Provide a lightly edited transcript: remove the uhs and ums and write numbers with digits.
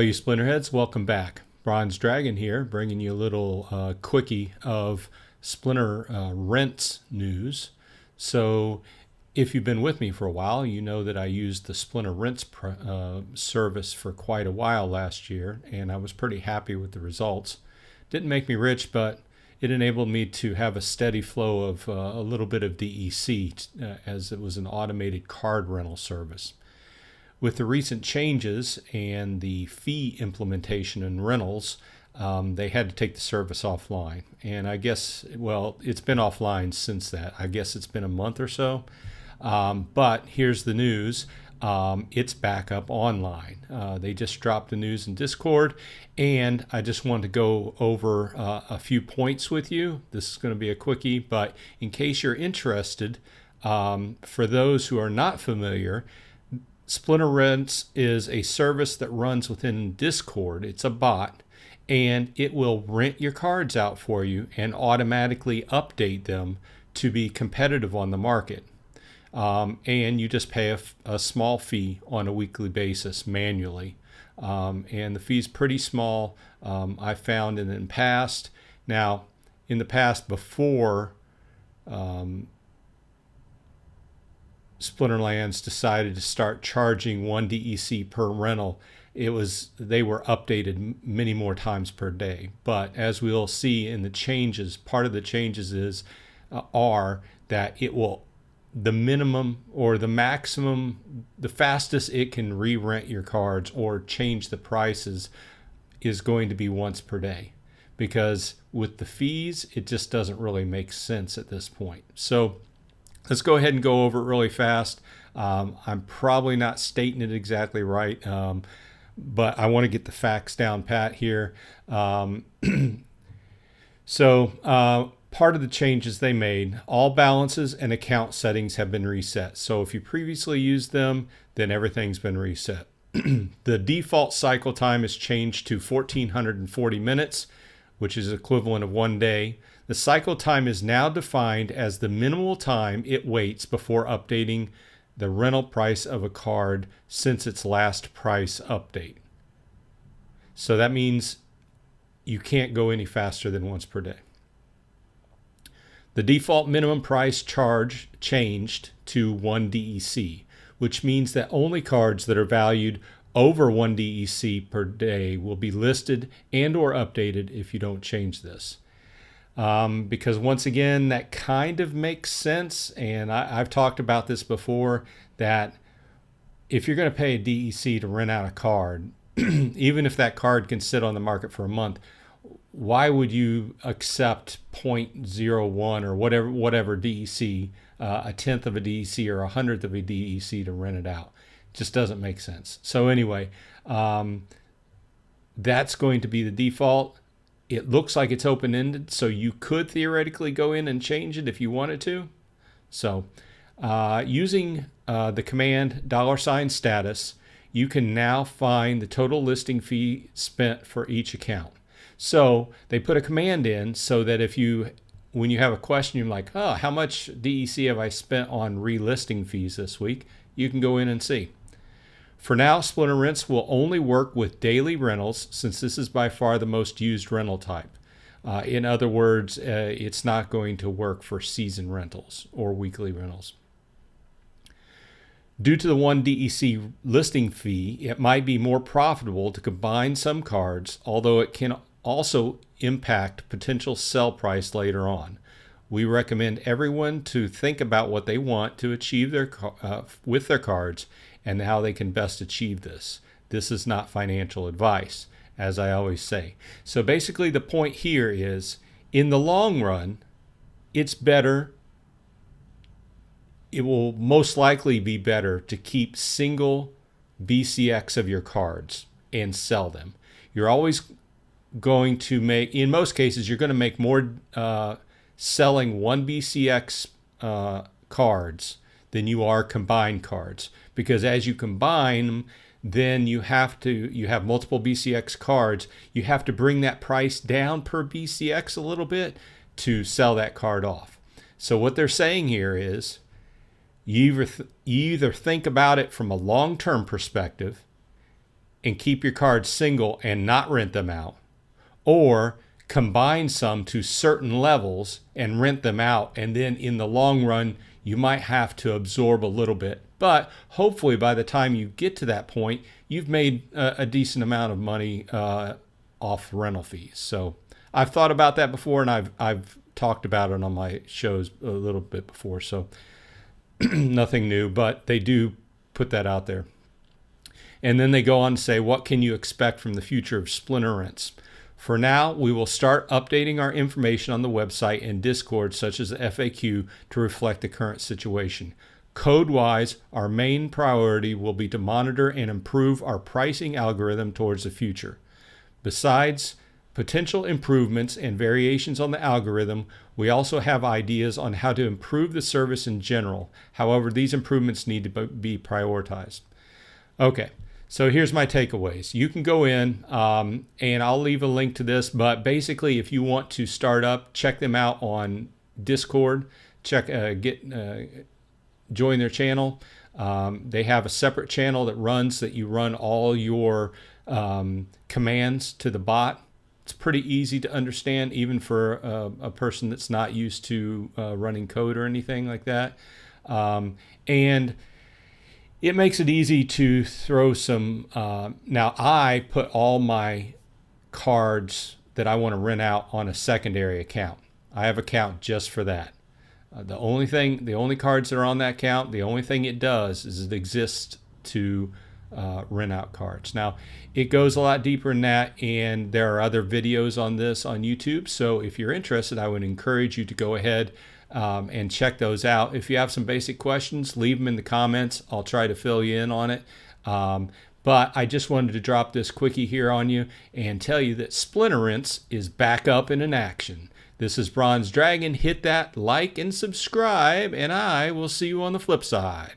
you Splinterheads, welcome back. Bronze Dragon here, bringing you a little quickie of SplinterRents news. So if you've been with me for a while, you know that I used the SplinterRents service for quite a while last year, and I was pretty happy with the results. Didn't make me rich, but it enabled me to have a steady flow of a little bit of DEC as it was an automated card rental service. With the recent changes and the fee implementation in rentals, they had to take the service offline. And I guess, well, it's been offline since that. I guess it's been a month or so. But here's the news. It's back up online. They just dropped the news in Discord, and I just wanted to go over a few points with you. This is going to be a quickie, but in case you're interested, for those who are not familiar, SplinterRents is a service that runs within Discord. It's a bot, and it will rent your cards out for you and automatically update them to be competitive on the market. And you just pay a small fee on a weekly basis manually. And the fee's pretty small. I found in the past. Now, in the past before Splinterlands decided to start charging 1 DEC per rental, they were updated many more times per day. But as we'll see in the changes, part of the changes are that it will, the minimum or the maximum, the fastest it can re-rent your cards or change the prices is going to be once per day. Because with the fees, it just doesn't really make sense at this point. So let's go ahead and go over it really fast. I'm probably not stating it exactly right, but I want to get the facts down pat here. So part of the changes they made, all balances and account settings have been reset. So if you previously used them, then everything's been reset. The default cycle time is changed to 1,440 minutes, which is equivalent of 1 day. The cycle time is now defined as the minimal time it waits before updating the rental price of a card since its last price update. So that means you can't go any faster than once per day. The default minimum price charge changed to 1 DEC, which means that only cards that are valued over 1 DEC per day will be listed and or updated if you don't change this. Because once again, that kind of makes sense, and I've talked about this before, that if you're going to pay a DEC to rent out a card, even if that card can sit on the market for a month, why would you accept 0.01 or whatever DEC, a tenth of a DEC or a hundredth of a DEC to rent it out? It just doesn't make sense. So anyway, that's going to be the default. It looks like it's open-ended, so you could theoretically go in and change it if you wanted to. So using the command $status, you can now find the total listing fee spent for each account. So they put a command in so that when you have a question, you're like, oh, how much DEC have I spent on relisting fees this week? You can go in and see. For now, SplinterRents will only work with daily rentals since this is by far the most used rental type. In other words, it's not going to work for season rentals or weekly rentals. Due to the 1 DEC listing fee, it might be more profitable to combine some cards, although it can also impact potential sell price later on. We recommend everyone to think about what they want to achieve with their cards and how they can best achieve this. This is not financial advice, as I always say. So basically the point here is, in the long run, it's better, it will most likely be better to keep single BCX of your cards and sell them. You're always going to make, in most cases, you're going to make more selling 1 BCX cards than you are combined cards, because as you combine them, then you have multiple BCX cards. You have to bring that price down per BCX a little bit to sell that card off. So what they're saying here is you either think about it from a long-term perspective and keep your cards single and not rent them out, or combine some to certain levels and rent them out, and then in the long run you might have to absorb a little bit, but hopefully by the time you get to that point you've made a decent amount of money off rental fees. So I've thought about that before, and I've talked about it on my shows a little bit before, so nothing new, but they do put that out there. And then they go on to say, what can you expect from the future of SplinterRents? For now, we will start updating our information on the website and Discord, such as the FAQ, to reflect the current situation. Code-wise, our main priority will be to monitor and improve our pricing algorithm towards the future. Besides potential improvements and variations on the algorithm, we also have ideas on how to improve the service in general. However, these improvements need to be prioritized. Okay. So here's my takeaways. You can go in, and I'll leave a link to this, but basically if you want to start up, check them out on Discord, join their channel. They have a separate channel that you run all your commands to the bot. It's pretty easy to understand, even for a person that's not used to running code or anything like that. And it makes it easy to throw some. Now, I put all my cards that I want to rent out on a secondary account. I have an account just for that. The only cards that are on that account, the only thing it does is it exists to rent out cards. Now, it goes a lot deeper than that, and there are other videos on this on YouTube. So if you're interested, I would encourage you to go ahead and check those out. If you have some basic questions, leave them in the comments. I'll try to fill you in on it. But I just wanted to drop this quickie here on you and tell you that SplinterRents is back up and in action. This is Bronze Dragon. Hit that like and subscribe, and I will see you on the flip side.